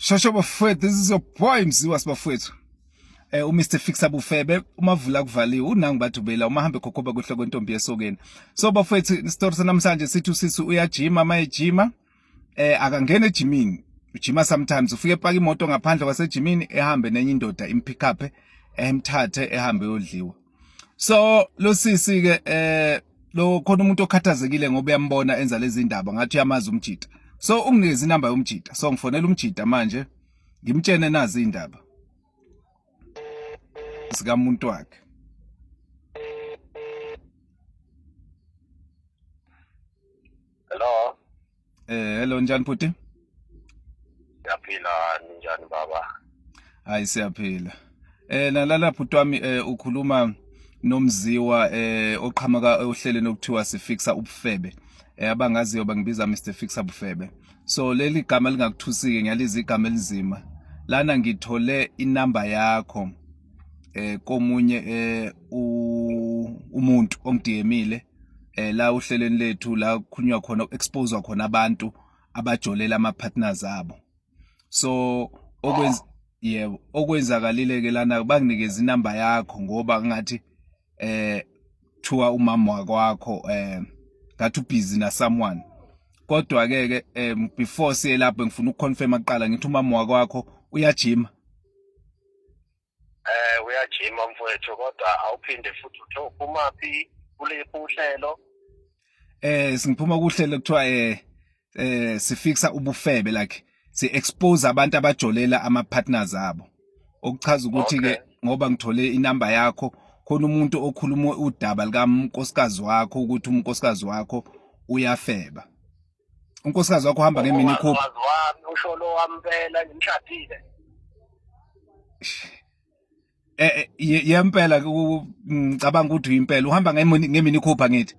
Shasha bafowethu, this is your boy Mziwa Sibafowethu. Mr Fixer Bufebe umavula kuvaliwe unangi bathubela umahambe khokhoba kuhle kwentombi yesokeni. So bafowethu, isitori sanamhlanje sithi usisi uyajima mayejima akangena ejimini. Ujima sometimes ufike epaka imoto ngaphandle kwasejimini ehambe nenye indoda impick up emthathe ehambe yodliwa. So lo sisi ke lo khona umuntu okhathazekile ngoba uyambona enza lezi indaba ngathi uyamazi umjita. So unginikeza inamba yomjita. So ngifonela umjita manje ngimtshene nazi indaba sika umuntu wakhe. Hello. Hello njani Puti? Siyaphila njani baba? Hayi siyaphila. Nalala Puti wami ukhuluma noMziwa oqhamuka ohlelweni okuthiwa sifixa ubufebe. Abangaziyo bangibiza Mr Fixer Bufebe. So leli gama lingakuthusike ngiyaliza igama elizima. Lana ngithole inamba yakho komunye umuntu ongidiyemile la uhlelweni lethu la kukhulunywa khona exposewa khona abantu abajolela ama partners abo. So okwenzakalile ke lana banginikeza inamba yakho ngoba ngathi thiwa umama wakho ngathi ubusy na someone. Kodwa ke before siye lapho ngifuna ukuconfirm aqala ngithi umama wakho uyajima. Uyajima mfowethu kodwa awuphinde futhi uphuma phi kule uhlelo? Singiphuma kuhlelo kuthiwa sifixa ubufebe like si expose abantu abajolela ama partners abo. Okuchaza ukuthi ke ngoba ngithole inamba yakho khona umuntu okhuluma udaba lika unkosikazi wakho ukuthi unkosikazi wakho uyafeba. Unkosikazi wakho uhamba ngemini coupe. Usho lo wampela ngimshadile. Yempela ngicabanga ukuthi uyimpela uhamba ngemini coupe ngithi.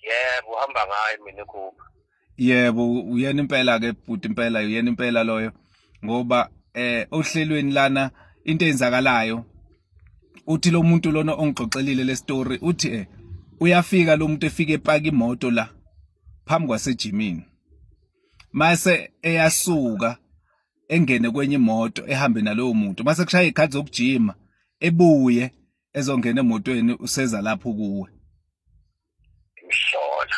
Yebo uhamba ngayo imini coupe. Yebo uyena impela ke bhuti impela uyena impela loyo ngoba ohlelweni lana into eyenzakalayo uthi lo muntu lona ongixoxelile le story uthi uyafika lo muntu efike epaka imoto la phambi kwasejimini mase eyasuka engene kwenye imoto ehambe nalowo muntu mase kushaya ikhathi zokujima ebuye ezongena emotweni useza lapho kuwe. Imhlola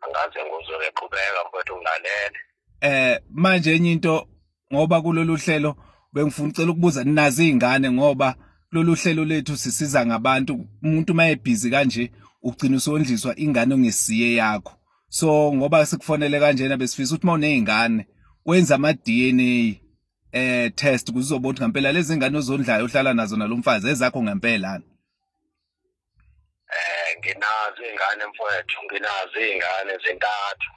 angaze ngozoqhubeka mfowethu ngilalele. Manje enye into ngoba kulolu hlelo bengifuna ucela ukubuza ninazi izingane ngoba lolu hlelo lethu sisiza ngabantu umuntu mayebhizi kanje ugcina usondliswa ingane ongesiye yakho. So ngoba sikufonele kanjena besifisa ukuthi mawunezingane wenza ama DNA test kuzobona ukuthi ngempela lezi ngane ozondlayo ohlala nazo nalomfazi ezakho ngempela. Nginazo izingane mfowethu nginazo izingane zintathu.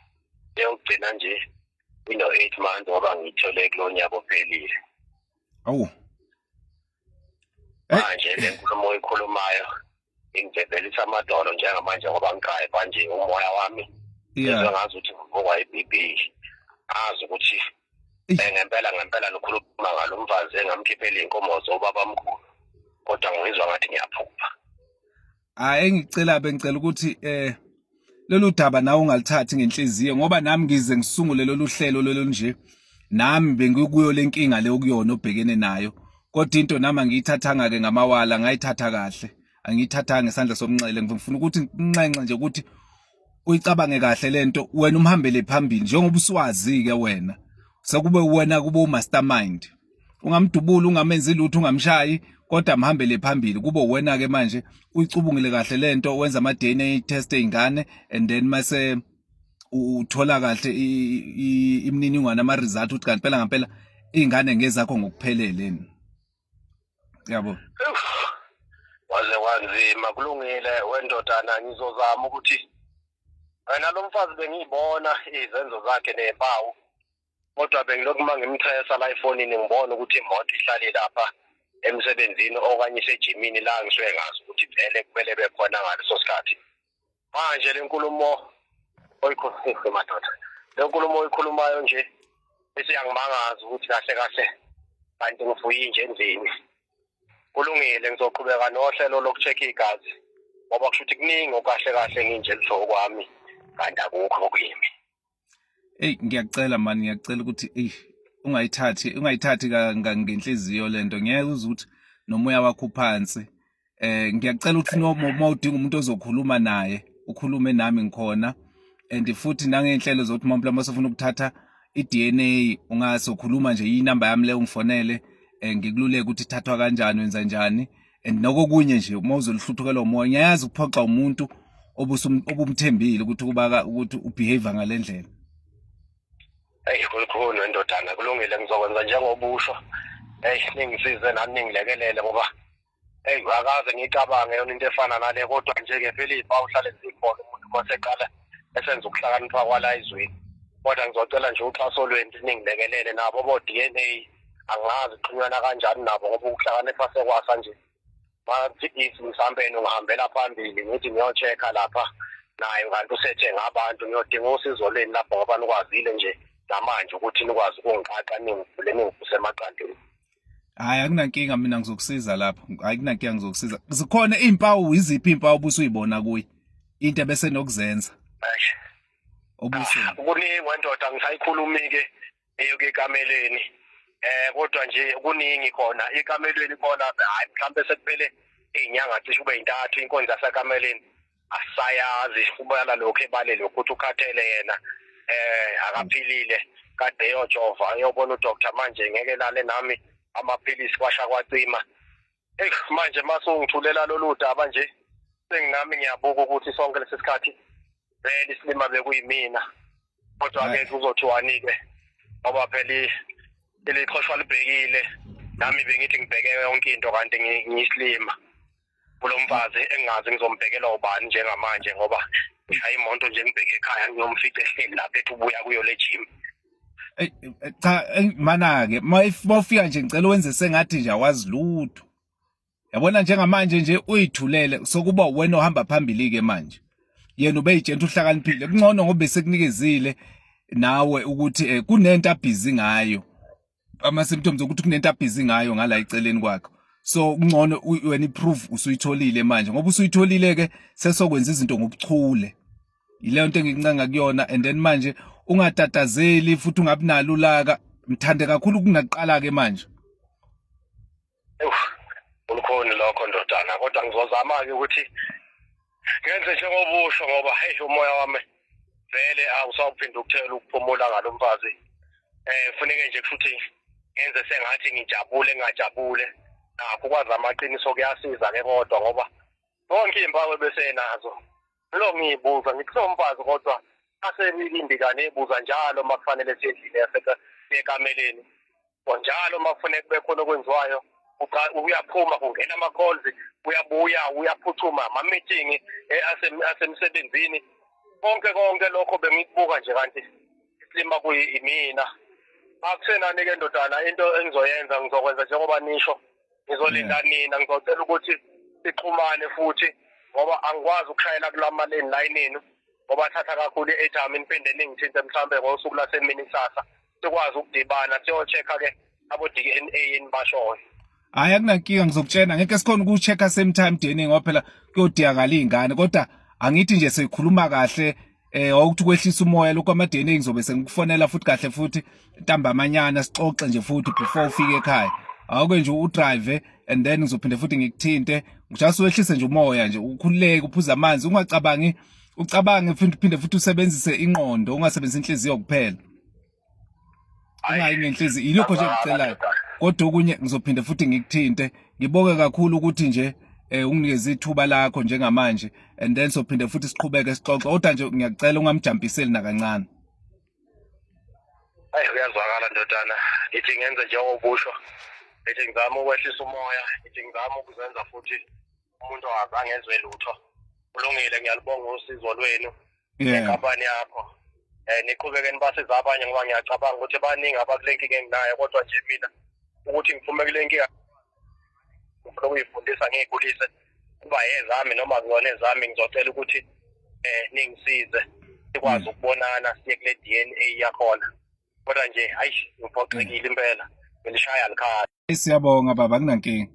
Eyogcina nje ino 8 months ngoba ngithole kulonyaka ophelile. Awu. Manje le nkulumo oyikhulumayo ingibhebhelisa amadolo njengamanje ngoba ngiqhaye manje umoya wami. Yeah. Ngazi ukuthi ngokwa iBB. Azi ukuthi ngempela lokhuluma ngalomfazi engamkhiphela inkomo zobaba omkhulu. Kodwa ngizwa ngathi ngiyaphupha. Engicela bengicela ukuthi lolu daba nawe ungalithathi ngenhliziyo ngoba nami ngize ngisungule lolu hlelo lolu nje nami bengikuyo lenkinga le okuyona obhekene nayo kodwa into nami angiyithathanga ke ngamawala ngayithatha kahle angiyithathanga ngesandla somnxele ngifuna ukuthi unxenxe nje ukuthi uyicabange kahle lento wena umhambele phambili njengoba uswazi ke wena sekube wena kube umastermind ungamdubula ungamenzi lutho ungamshayi kodwa mhambele phambili kube wena ke manje uyicubungile kahle lento wenza ama DNA test eingane and then mase uthola kahle imininingwane ama result ukuthi kanti phela ngempela izingane ngezakho ngokuphelele. Yabo. Waze wanzima kulungile wendodana ngizozama ukuthi wena lo mfazi bengiyibona izenzo zakhe nempawu kodwa bengilokuma ngimthesa la efonini ngibona ukuthi imoto ihlale lapha emsebenzini okanye isejimini la ngisuke ngazi ukuthi vele kumele bekhona ngaleso sikhathi. Manje le nkulumo oyikhuluma madoda le nkulumo oyikhulumayo nje bese yangimangaza ukuthi kahle kahle kanti ngifuye nje endlini. Kulungile ngizoqhubeka nohlelo lokucheck igazi ngoba kusho ukuthi kuningi okahle kahle nginje lisho kwami kanti akukho okuyimi. Ngiyacela mani, ngiyacela ukuthi ungayithathi ngenhliziyo lento. Ngeke uze ukuthi nomoya wakho uphansi. Ngiyacela ukuthi uma udinga umuntu ozokhuluma naye, ukhulume nami ngikhona. And futhi nangey'nhlelo zokuthi uma sofuna ukuthatha i-DNA ungasokhuluma nje inamba yami leyo ungifonele, ngikululeke ukuthi ithathwa kanjani, wenza njani. And nokokunye nje uma uzolihluthukela umoya, ngiyazi ukuphoxa umuntu obumthembile ukuthi ubehave ngale ndlela. Khulukhulu ndodana, kulungile ngizokwenza njengobusho. Ningisize nami ningilekelele ngoba akaze ngicabange yona into efana nale, kodwa nje-ke Philip awuhlale zikhona umuntu maseqala esenza ukuhlakanipha kwala izweni. Kodwa ngizocela nje uxhaso lwenu ningilekelele nabo bo-DNA, angazi kuxhunywana kanjani nabo ngoba ukuhlakanipha sekwasa nje. Bathi mhlawumbe ungahambela phambili ngithi ngiyochecka lapha naye kanti usethe ngabantu, ngiyodinga usizo lwenu lapho ngoba nikwazile nje namanje ukuthi nikwazi ukungiqaqa ningivule ningivuse emaqandeni. Hayi, akunankinga, mina ngizokusiza lapho. Hayi, kunankinga, ngizokusiza. Zikhona iy'mpawu, iziphi iy'mpawu obusuyibona kuye into ebese nokuzenza kuningi wendoda, ngisayikhulumi-ke eyoke ekameleni. Kodwa nje kuningi khona ekamelweni khona. Hayi, mhlawumbe sekuphele iy'nyanga cishe ube yintathu inkonzo yasekameleni asayazi ubala lokhu ebalele ukuthi ukhathele yena, akaphilile, kade eyojova eyobona udoktar, manje ngeke lale nami amaphilisi kwasha kwacima. Manje masungithulela lolu daba nje senginami ngiyabuka ukuthi sonke lesi sikhathi vele isilima bekuyimina, kodwa-ke kuzothiwani-ke ngoba phela ilixhoshwa libhekile, nami bengithi ngibheke yonke into kanti ngiyisilima kulo mfazi engingazi ngizombhekela ubani njengamanje ngoba ngishaya imoto nje ngibheke ekhaya ngiyomfica ehleli lapha ethi ubuya kuyo le gym. Cha, mana-ke mawufika nje ngicela wenze sengathi nje awazi lutho. Yabona njengamanje nje uyithulele sokuba wena ohamba phambili-ke manje. Yena ubeyitshela uhlakaniphile. Kungcono ngoba besekunikezile nawe ukuthi kunento abhizi ngayo. Ama-symptoms ukuthi kunento abhizi ngayo ngala eceleni kwakho. So kungcono wena i-proof usuyitholile manje. Ngoba usuyitholile-ke sesokwenza izinto ngobuchule. Yileyo nto engikuncenga kuyona. And then manje ungatatazeli futhi ungabi nalo ulaka. Mthande kakhulu kunaqala-ke manje. Ulukhoni lokho ndodana, kodwa ngizozama-ke ukuthi ngenze njengobusho ngoba umoya wami vele awusawuphinda ukuthela ukuphumula ngalo mfazi. Funeke nje futhi ngenze sengathi ngijabule ngingajabule. Nakho ukwazi amaqiniso kuyasiza-ke kodwa ngoba zonke iy'mpawu ebesenazo lo ngiyibuza ngithi lo mfazi kodwa asebikindika neyibuza njalo uma kufanele siyedlile ekameleni. Njalo uma kufanele kube khona okwenziwayo uyaphuma kungena ama-calls, uyabuya uyaphuthuma ama-meeting asemsebenzini. Konke lokho bengikubuka nje kanti isilima kuyimina. Akusenani-ke ndodana, into engizoyenza ngizokwenza njengoba nisho, ngizolinda nina, ngizocela ukuthi sixhumane futhi ngoba angikwazi ukushayela kula maleni layinini ngoba thatha kakhulu i-airtime, niphinde ningithinte mhlawumbe ngosuku lasemini kusasa sikwazi ukudibana siyo-check-a-ke abo-DNA yini bashoyo. Hayi, akunankinga, ngizokutshena ngeke sikhona ukucheck-a same time DNA ngoba phela kuyodingakala iy'ngane, kodwa angithi nje sikhuluma kahle ukuthi kwehlisa umoya lokhu ama-DNA ngizobe sengikufonela futhi kahle futhi ntambamanyana sixoxe nje futhi before ufike ekhaya. Awuke nje udrive and then ngizophinde futhi ngikuthinte ngijase wehlise nje umoya nje, ukhululeke, uphuze amanzi, ungacabangi, ucabange phinde futhi usebenzise ingqondo, ungasebenzisi inhliziyo kuphela. Ungayi ngenhliziyo, yilokho nje ngicelayo. Kodwa okunye ngizophinde futhi ngikuthinte. Ngibonge kakhulu ukuthi nje unginikeze ithuba lakho njengamanje, and then sophinde futhi siqhubeke sixoxe, kodwa nje ngiyacela ungamjampiseli nakancane. Uyazwakala ndodana, ithi ngenze njengobusho, ithi ngizama ukwehlisa umoya, ithi ngizama ukuzenza futhi umuntu angezwe lutho. Kulungile, ngiyalibonga usizo lwenu nenkampani yakho. Niqhubeke nibasiza abanye ngoba ngiyacabanga ukuthi baningi abakule nkinga enginayo, kodwa nje mina ukuthi ngiphume kule nkinga ngifuna ukuyifundisa ngiyikhulise kuba yezami noma kuyona ezami. Ngizocela ukuthi ningisize sikwazi ukubonana siye kule DNA yakhona, kodwa nje hayi ngiphoxekile impela, ngilishaya likhaya. Siyabonga baba, kunankinga.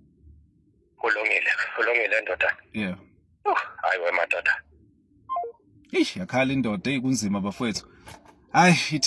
Kulungile ndoda. Yeah. Hayi we madoda. Yakhala indoda eyikunzima bafowethu. Hayi